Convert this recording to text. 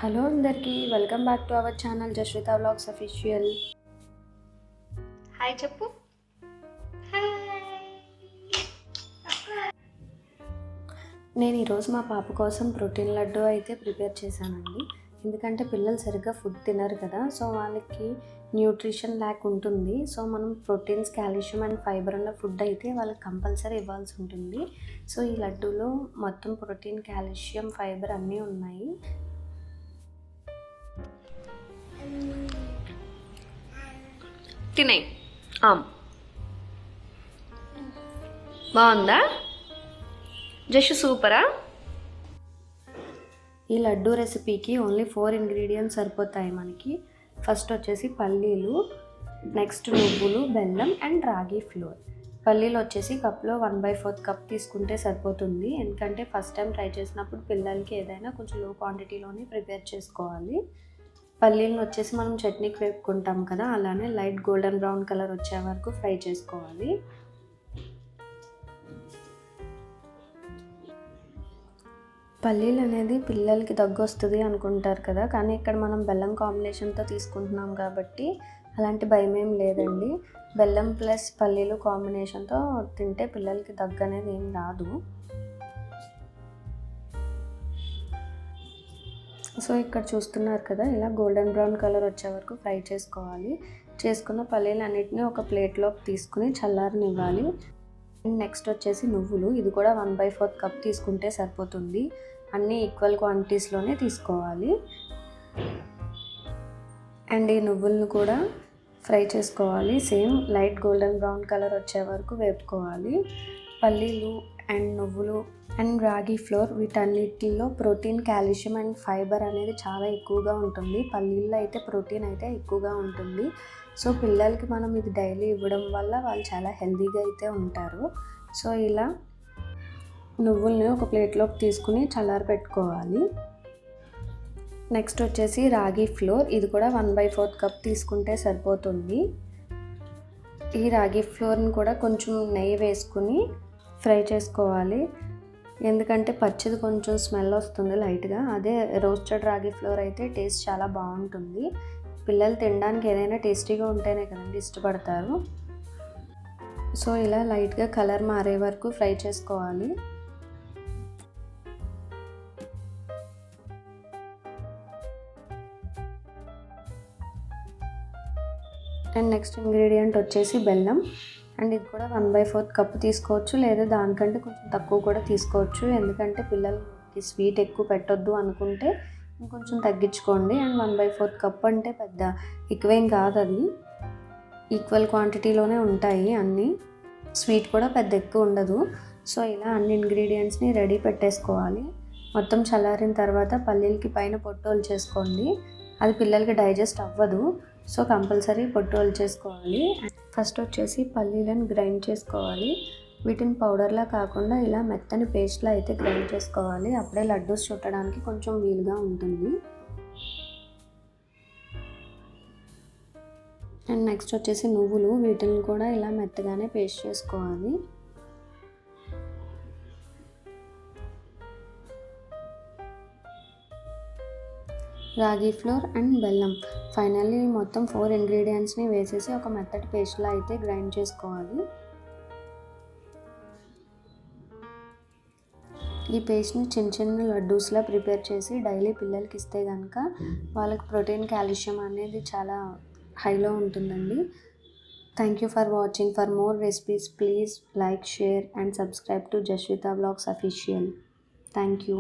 Hello అందరికీ welcome back to our channel Jashwitha vlogs official. Hi చెప్పు. నేను ఈరోజు మా పాప కోసం ప్రోటీన్ లడ్డు అయితే ప్రిపేర్ చేశానండి. ఎందుకంటే పిల్లలు సరిగ్గా ఫుడ్ తినరు కదా, సో వాళ్ళకి న్యూట్రిషన్ ల్యాక్ ఉంటుంది. సో మనం ప్రోటీన్స్, కాల్షియం అండ్ ఫైబర్ ఉన్న ఫుడ్ అయితే వాళ్ళకి కంపల్సరీ ఇవ్వాల్సి ఉంటుంది. సో ఈ లడ్డూలో మొత్తం ప్రోటీన్, కాల్షియం, ఫైబర్ అన్నీ ఉన్నాయి. తినే బాగుందా జస్ట్ సూపరా. ఈ లడ్డూ రెసిపీకి ఓన్లీ 4 ఇంగ్రీడియంట్స్ సరిపోతాయి మనకి. ఫస్ట్ వచ్చేసి పల్లీలు, నెక్స్ట్ నువ్వులు, బెల్లం అండ్ రాగి ఫ్లోర్. పల్లీలు వచ్చేసి కప్లో 1/4 కప్ తీసుకుంటే సరిపోతుంది. ఎందుకంటే ఫస్ట్ టైం ట్రై చేసినప్పుడు పిల్లలకి ఏదైనా కొంచెం లో క్వాంటిటీలోనే ప్రిపేర్ చేసుకోవాలి. పల్లీలను వచ్చేసి మనం చట్నీకి వేపుకుంటాం కదా, అలానే లైట్ గోల్డెన్ బ్రౌన్ కలర్ వచ్చే వరకు ఫ్రై చేసుకోవాలి. పల్లీలు అనేది పిల్లలకి దగ్గు వస్తుంది అనుకుంటారు కదా, కానీ ఇక్కడ మనం బెల్లం కాంబినేషన్తో తీసుకుంటున్నాం కాబట్టి అలాంటి భయం ఏం లేదండి. బెల్లం ప్లస్ పల్లీలు కాంబినేషన్తో తింటే పిల్లలకి దగ్గు అనేది ఏం రాదు. సో ఇక్కడ చూస్తున్నారు కదా, ఇలా గోల్డెన్ బ్రౌన్ కలర్ వచ్చే వరకు ఫ్రై చేసుకోవాలి. చేసుకున్న పల్లీలు అన్నిటిని ఒక ప్లేట్లోకి తీసుకుని చల్లారనివ్వాలి. అండ్ నెక్స్ట్ వచ్చేసి నువ్వులు, ఇది కూడా 1/4 కప్ తీసుకుంటే సరిపోతుంది. అన్నీ ఈక్వల్ క్వాంటిటీస్లోనే తీసుకోవాలి. అండ్ ఈ నువ్వులను కూడా ఫ్రై చేసుకోవాలి. Same light golden brown colour వచ్చే వరకు వేపుకోవాలి. పల్లీలు అండ్ నువ్వులు అండ్ రాగి ఫ్లోర్, వీటన్నిటిలో ప్రోటీన్, కాల్షియం అండ్ ఫైబర్ అనేది చాలా ఎక్కువగా ఉంటుంది. పల్లీల్లో అయితే ప్రోటీన్ అయితే ఎక్కువగా ఉంటుంది. సో పిల్లలకి మనం ఇది డైలీ ఇవ్వడం వల్ల వాళ్ళు చాలా హెల్తీగా అయితే ఉంటారు. సో ఇలా నువ్వుల్ని ఒక ప్లేట్లోకి తీసుకుని చల్లారబెట్టుకోవాలి. నెక్స్ట్ వచ్చేసి రాగి ఫ్లోర్, ఇది కూడా 1/4 కప్ తీసుకుంటే సరిపోతుంది. ఈ రాగి ఫ్లోర్ని కూడా కొంచెం నెయ్యి వేసుకుని ఫ్రై చేసుకోవాలి. ఎందుకంటే పచ్చిది కొంచెం స్మెల్ వస్తుంది లైట్గా. అదే రోస్టెడ్ రాగి ఫ్లోర్ అయితే టేస్ట్ చాలా బాగుంటుంది. పిల్లలు తినడానికి ఏదైనా టేస్టీగా ఉంటేనే కదండి ఇష్టపడతారు. సో ఇలా లైట్గా కలర్ మారే వరకు ఫ్రై చేసుకోవాలి. అండ్ నెక్స్ట్ ఇంగ్రీడియంట్ వచ్చేసి బెల్లం. అండ్ ఇది కూడా 1/4 కప్ తీసుకోవచ్చు, లేదా దానికంటే కొంచెం తక్కువ కూడా తీసుకోవచ్చు. ఎందుకంటే పిల్లలకి స్వీట్ ఎక్కువ పెట్టొద్దు అనుకుంటే ఇంకొంచెం తగ్గించుకోండి. అండ్ 1/4 కప్ అంటే పెద్ద ఎక్కువేం కాదు, అది ఈక్వల్ క్వాంటిటీలోనే ఉంటాయి అన్నీ. స్వీట్ కూడా పెద్ద ఎక్కువ ఉండదు. సో ఇలా అన్ని ఇంగ్రీడియంట్స్ని రెడీ పెట్టేసుకోవాలి. మొత్తం చల్లారిన తర్వాత పల్లీలకి పైన పొట్టు చేసుకోండి. అది పిల్లలకి డైజెస్ట్ అవ్వదు. సో కంపల్సరీ పొట్టు చేసుకోవాలి. ఫస్ట్ వచ్చేసి పల్లీలను గ్రైండ్ చేసుకోవాలి. వీటిని పౌడర్లా కాకుండా ఇలా మెత్తని పేస్ట్లా అయితే గ్రైండ్ చేసుకోవాలి. అప్పుడే లడ్డూస్ చుట్టడానికి కొంచెం వీలుగా ఉంటుంది. అండ్ నెక్స్ట్ వచ్చేసి నువ్వులు, వీటిని కూడా ఇలా మెత్తగానే పేస్ట్ చేసుకోవాలి. రాగి ఫ్లోర్ అండ్ బెల్లం, ఫైనల్లీ మొత్తం 4 ఇంగ్రీడియంట్స్ని వేసేసి ఒక మెత్తటి పేస్ట్లా అయితే గ్రైండ్ చేసుకోవాలి. ఈ పేస్ట్ని చిన్న చిన్న లడ్డూస్లా ప్రిపేర్ చేసి డైలీ పిల్లలకి ఇస్తే కనుక వాళ్ళకి ప్రోటీన్, కాల్షియం అనేది చాలా హైలో ఉంటుందండి. Thank you for watching. For more recipes please like, share and subscribe to Jashwitha vlogs official. Thank you.